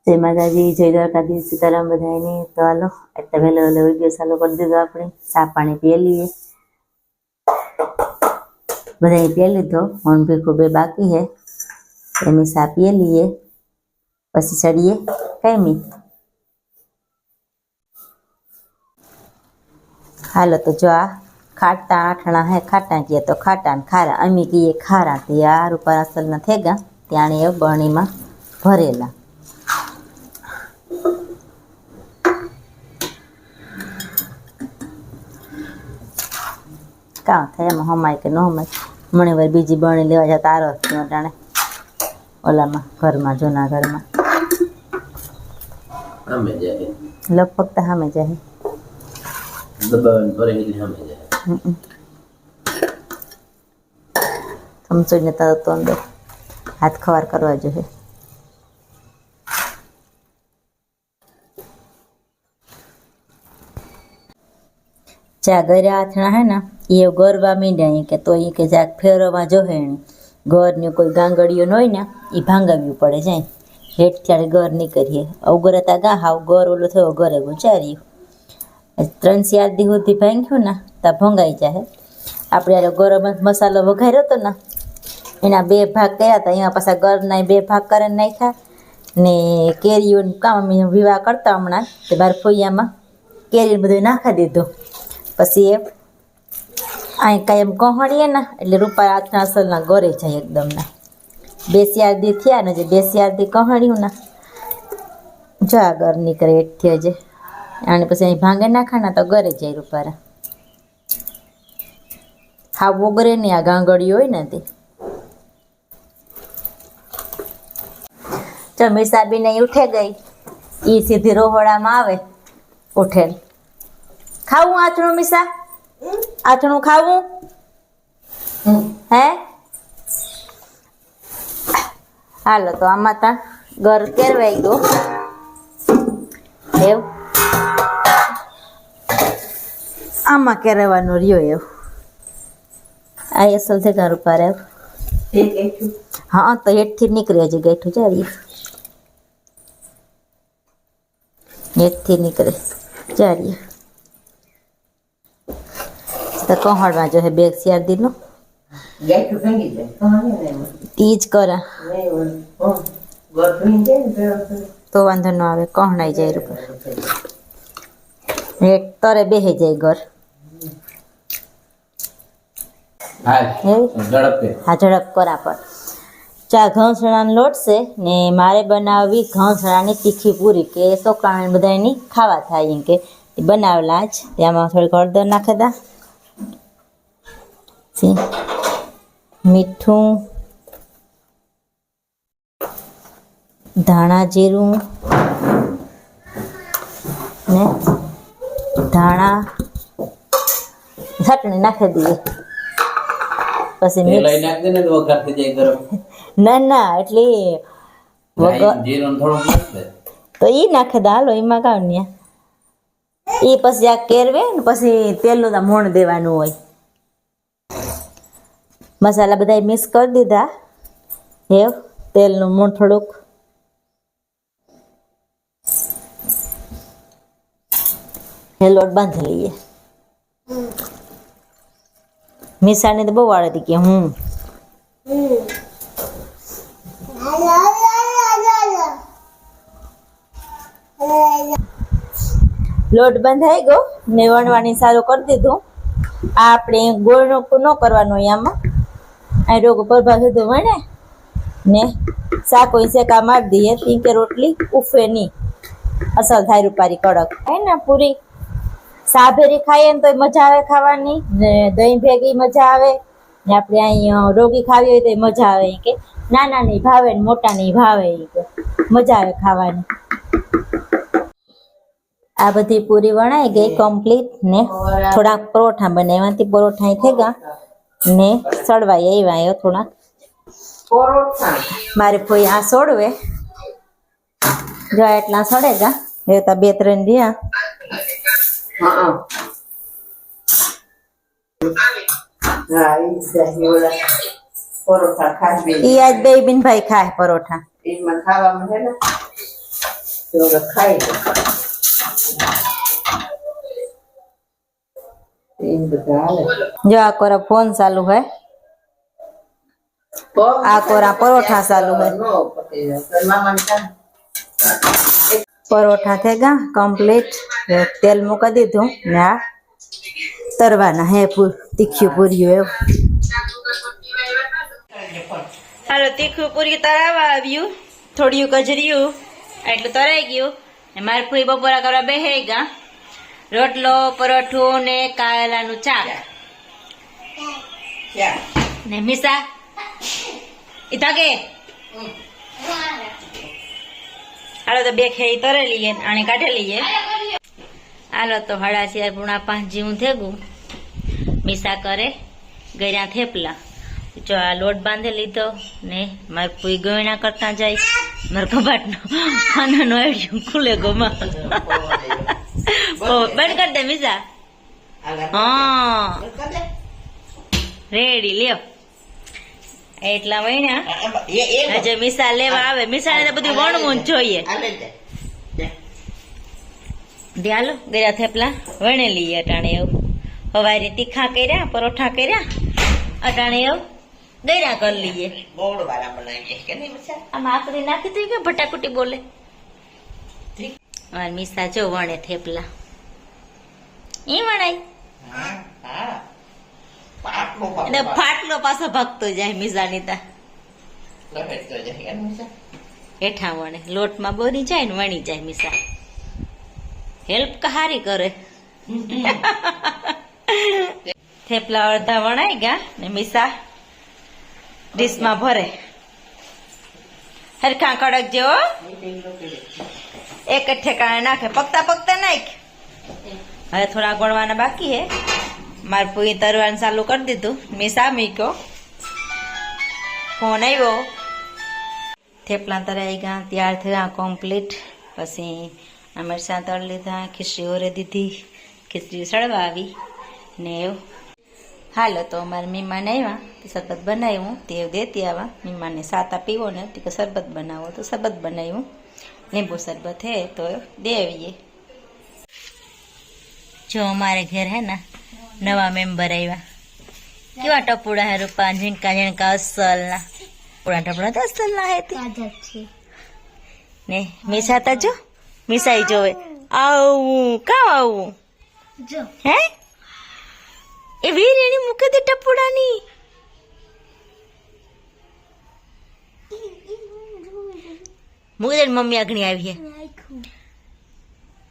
જય માતાજી, જય દ્વારકાધીશ, સીતારામ બધાને। તો હાલો એટલે વહેલો વહેલો વિડીયો ચાલુ કરી દીધો। આપણે ચા પાણી પી લઈએ, બધાએ પી લીધો। હું ભીખું બે બાકી હે, એમ ચા પી લઈએ પછી ચડીએ કાંઈ। હાલો તો જો આ ખાટા આઠણા હે, ખાટા કહીએ તો ખાટા ને ખારા, અમે કહીએ ખારા। તે આ રૂપા અસલના થેગા ત્યાં એ બરણીમાં ભરેલા। કાં થાય એમાં હમાય કે ન હમાય, મને વાર બીજી બરણી લેવા જતા આરો ટાણે ઓલામાં ઘરમાં, જૂના ઘરમાં લગભગ તો સામે જાય સમજો ને તો અંદર હાથ ખવાર કરવા જોઈએ। જ્યાં ઘરે આથણા હે ને એ ગરવા મીંડ્યા કે તો એ કે જ્યાં ફેરવવા જોહે ઘરની કોઈ ગાંગડીઓ ન હોય ને એ ભાંગાવ્યું પડે જાય હેઠ ત્યારે ઘર નીકળીએ અવગરે તા ગા હાવ ઘર ઓલો થયો ઘરે ગુચાર્યું 3-4 દી સુધી ભાંગ્યું ને ત્યાં ભંગાઈ જાય। આપણે યાર ગરમ મસાલો વઘાર્યો હતો ને એના 2 ભાગ કર્યા હતા, એમાં પાછા ઘરના 2 ભાગ કરીને નાખ્યા ને કેરીઓ કામ વિવાહ કરતા હમણાં તે બાર ફોઈયામાં કેરી બધું નાખી દીધું। પછી એ અહીં કાંઈ એમ કહણીએ ને એટલે રૂપા આથણા અસલના ઘરે જાય એકદમ ના 2-4 દી થયા ને જે 2-4 દી કહણ્યું ને જા ઘર નીકળે એઠથી હજે અને પછી અહીં ભાંગે નાખા તો ઘરે જાય રૂપારા। હા વગરે નહીં આ ગાંગડી હોય ને તે જો મીસાબી નહીં ઉઠે ગઈ એ સીધી રોહડામાં આવે ઉઠેલ। ખાવું આથણું મીસા? આથણું ખાવું હે? હાલો તો આમાં તા ઘર કેરવાઈ ગયો એવું આમાં કેરવાનો રહ્યો એવું આ અસલ છે ઘર ઉપર હા તો હેઠથી નીકળે હજી ગેઠું જાય હેઠથી નીકળે ચારીએ તો કહડવા જો હે 2-4 દીનો તીજ કરા તો વાંધો ન આવે કહણાઈ જાય રૂપા એક તરે બેહી જાય ઘર હા ઝડપ કરા પર ચા ઘઉંસણાનો લોટ છે ને મારે બનાવવી ઘઉંસણાની તીખી પૂરી કે છોકરાને બધાની ખાવા થાય એમ કે બનાવેલા જ તેમાં થોડીક હળદર નાખી દા મીઠું ધાણા જીરું ને ધાણા ચટણી નાખી દઈએ પછી ના ના એટલે તો એ નાખી દે હાલો એમાં કામ ને એ પછી આ કેરવે ને પછી તેલનું તો મોણ દેવાનું હોય। મસાલા બધા મિક્સ કરી દીધા હે તેલનું મોણ થોડુંક હે લોટ બાંધી લઈએ। મિસાણી તો બહુ વાળે હતી કે હું લોટ બંધાઈ ગયો ને વણવાની સારું કરી દીધું। આ આપણે ગોળ ન કરવાનો આમાં આ રોગ પરભા સુધી વણે ને શાકો શેકા મારી દઈએ તી કે રોટલી ઉફે નહીં અસલ થાય રૂપારી કડક હે ને પૂરી સાભેરી ખાઈએ ને તો મજા આવે ખાવાની ને દહીં ભેગી મજા આવે ને આપણે અહીં રોગી ખાવી હોય તો મજા આવે કે નાના નહીં ભાવે ને મોટા નહીં ભાવે કે મજા આવે ખાવાની। આ બધી પૂરી વણાઈ ગઈ કમ્પ્લીટ ને થોડાક પરોઠા બનાવ્યાથી પરોઠા થઈ ગયા ને સડવાઈ આવ્યા થોડાક મારે કોઈ આ સોડવે જો એટલા સડેગા એ તો 2-3 રહ્યા ઈ આજ બે બિન ભાઈ ખાય પરોઠા તો ખાઈ એ બધા હાલે જો આ કોરા ફોન ચાલુ હે, આ કોરા પરોઠા ચાલુ હે। પરોઠા થઈ ગયા કમ્પ્લીટ, તેલ મૂકી દીધું ને આ તરવાના હે તીખી પૂરીઓ એવું। હાલો તીખું પૂરી તરાવા આવ્યું, થોડું કજર્યું એટલું તરાઈ ગયું ને મારી ફૂઈ બપોરા કરવા બેહી ગયા। રોટલો પરોઠું ને કારેલાનું શાક ને મીસા ઇતાકે હાલો તો બે ખેઈ તરે લઈએ આને કાઢે લઈએ। હાલો તો 4:30 જેવું થેગું, મીસા કરે ગળ્યા થેપલા। જો આ લોટ બાંધી લીધો ને મારી પૂઈ ગયણા કરતા જાય, મારા કબાટનો ખાનાનો આઈડિયો ખુલે ગોમાં બંધ કરી દે મીસા। હા રેડી લ્યો એટલા મહિના હજે મીસા લેવા આવે, મીસા ને બધું વણવું જ જોઈએ। હાલો ગયા થેપલા વણે લઈએ અટાણે એવું, હવારે તીખા કર્યા પરોઠા કર્યા અટાણે એવું ગયરા કરી લઈએ। આમાં આકડી નાખી દઈ કે ભટાકુટી બોલે મારી મીસા જો વણે થેપલા ઈ વણાય એટલે ફાટલો પાછો ભાગતો જાય મીસાની તા હેઠા વણે લોટમાં બોરી જાય ને વણી જાય મીસા, હેલ્પ કહારી કરે। થેપલા અડધા વણાઈ ગયા ને મીસા ડીશમાં ભરે હરખા કડક જેવો એક જ ઠેકાણે નાખે, પકતા પકતા નાખ। હવે થોડા ગોળવાના બાકી હે, મારે પૂરી તરવાનું ચાલુ કરી દીધું, મીસા મીક્યો ફોન આવ્યો, થેપલા તરાઈ ગયા તૈયાર થયા કમ્પ્લીટ। પછી આ મરચાં તળ લીધા, ખીચડી ઓરે દીધી, ખીચડી સળવા આવી ને એવું। હાલો તો અમારા મહેમાન આવ્યા તો શરબત બનાવ્યું તે દેતી આવા, મહેમાનને સાતા પીવો ને તો શરબત બનાવો તો શરબત બનાવ્યું, લીંબુ શરબત હે તો દે આવીએ। જો અમારે ઘેર હે ને નવા મેમ્બર આવ્યા, કેવા ટપુડા હે રૂપા ઝીણકા ઝીણકા અસલના, પૂરા ટપુડા તો અસલના હે ને મીસા તા જો મીસાઈ જોવે આવું કાં આવું હે એ વીરેણી મૂકે દે ટપુડાની મૂકે દે મમ્મી આગણી આવી હે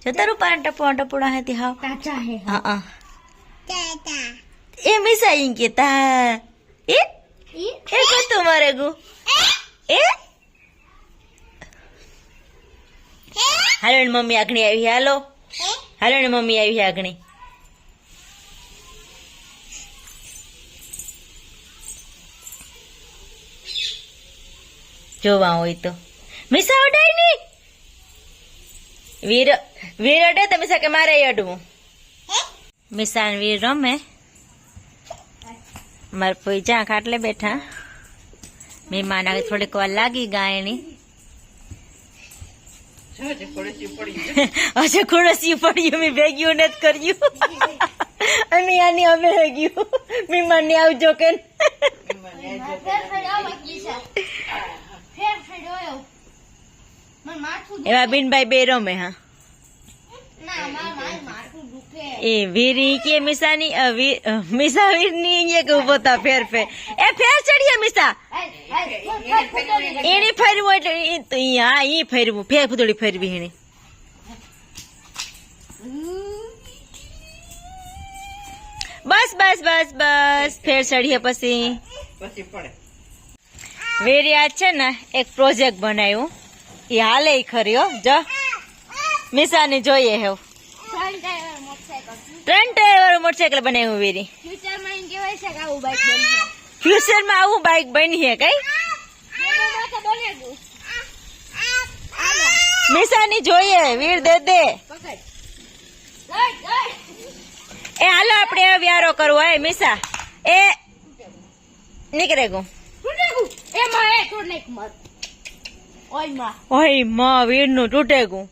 જો તારું પાન ટપુડા હે તે હાવ કાચા હે હા એ મીસાઈ કેતા એ કો તમારે ગુ એ હાલો ને મમ્મી આગણી આવી, હાલો હાલો ને મમ્મી આવી આગણી। જોવા હોય તો મીસા અડાય ની વીર અડે તો મીસા કે મારે અડવું, મીસા ને વીર રમે, મારે કોઈ જ્યાં ખાટલે બેઠા, મહેમાન આવે થોડીક વાર લાગી ગાયની અચ્છા ખુડસી પડ્યું મેં ભેગ્યું નથી કર્યું અને આની અમે ભેગ્યું મહેમાન ને આવજો કે એવા બિનભાઈ બે રમે હા એ વીરી કે મિસાની મિસા વીરની કે ઉભો તા ફેર એ ફેર ચડીએ મિસા એની ફેરવું એટલે હા ઈ ફેરવું ફેર થોડી ફેરવી એને બસ બસ બસ બસ ફેર ચડીએ પછી વેરી આજ છે ને એક પ્રોજેક્ટ બનાવ્યું એ હાલે ખરી હો જો મિસા ને જોઈએ હે 3 ટાયર વાળું મોટરસાયકલ બનાવ્યું વેરી ફ્યુચર માં આવું બાઇક બની હે કઈ મિસા ની જોઈએ વીર દે દે એ હાલો આપણે વ્યારો કરવો હે મિસા એ નીકળે ગો ઓય માં વીરનું તૂટેગું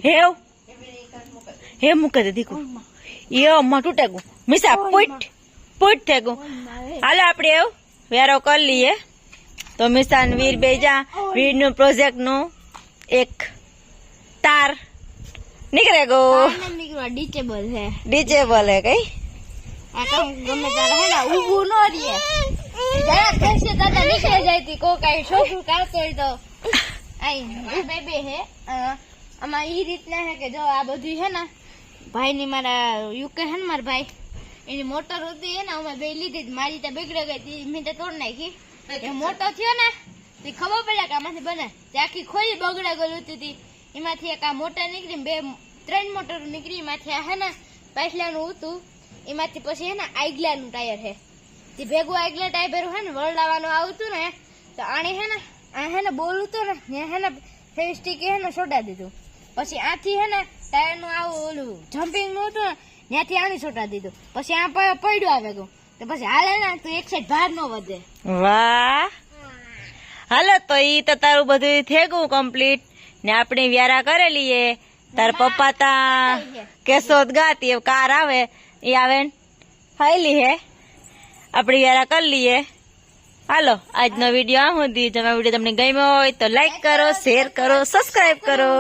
હેવ હે મૂકે દે દીકુ એ માં તૂટેગું મિસા પૂટ થેગું હાલો આપણે એવું વેરો કરી લઈએ તો મિસાન વીર બેજા વીરનું પ્રોજેક્ટનું એક તાર નીકળે ગો ડીચેબલ છે ડીચેબલ હે કઈ આ કઈ ગમે ત્યારે હે ને ઊભું ન રહે જરા કહેશે દાદા નીકળી જાય તી કો કઈ છોકરું કાઢતો હોય તો આઈ બેબે હે આમાં ઈ રીતના હે કે જો આ બધું હે ને ભાઈ ની મારા યુકે હે ને મારા ભાઈ એની મોટર હતી હે ને અમે બે લીધી મારી તો બગડી ગઈ તી મેં તો તોડ નાખી એ મોટો થયો ને તે ખબર પડ્યા કે આમાંથી બને તે આખી ખોલી બગડા ગયેલું હતી એમાંથી એક આ મોટર નીકળી 3 મોટરો નીકળી એમાંથી આ હે ને પાછલાનું હતું એમાંથી પછી હે ને આગલાનું ટાયર હે તે ભેગું આગલા ટાયર હે ને વરડાવાનું આવતું ને તો આણે હે ને આ હે ને બોલું તો ને ત્યાં હે ને ફેવિસ્ટિક હે ને સોડા દીધું પછી આથી હે ને ટાયરનું આવું ઓલું જમ્પિંગ નું હતું ને ત્યાંથી આની સોટા દીધું પછી આ પડ્યું આવે ગયું તો પછી હાલે ને તો એક સાઈડ ભાર ન વધે વાહ હાલો તો ઈ તો તારું બધું થેગું કમ્પ્લીટ ને આપણે વ્યારા કરેલી તાર પપ્પા તા કેશોદ ગાતી એ કાર આવે એ આવે ને હાઈલી હે આપણે વ્યારા કરી લઈએ હાલો આજનો વિડીયો આ સુધી જો વિડીયો તમને ગમ્યો હોય તો લાઈક કરો શેર કરો સબસ્ક્રાઇબ કરો